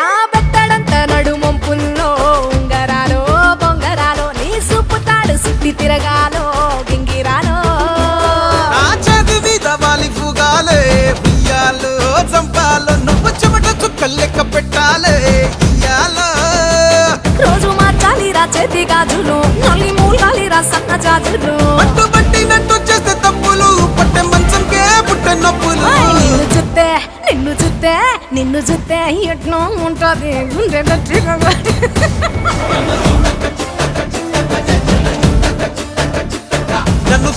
నా బెత్తడంత నడుమొంపుల్లో ఉంగరాలో బొంగరాలో నీ సూపు తాడు సుట్టి తిరగాలో గింగిరాలో నా చేతి మీద వాలి పుగాలే బియ్యాలు చంపాలో నువ్వు చెమట చుక్కలు లెక్క పెట్టాలే ఇయ్యాలో రోజు మార్చాలిరా చేతి గాజులు నల్లి మూలాలిరా సన్న జాజులు పట్టుబట్టినట్టు చేస్తే తప్పులు పట్టే మంచంకే పుట్టే నొప్పులు నిన్ను చూస్తే ఎట్నో ఉంటది గుండె గట్టిగా నన్ను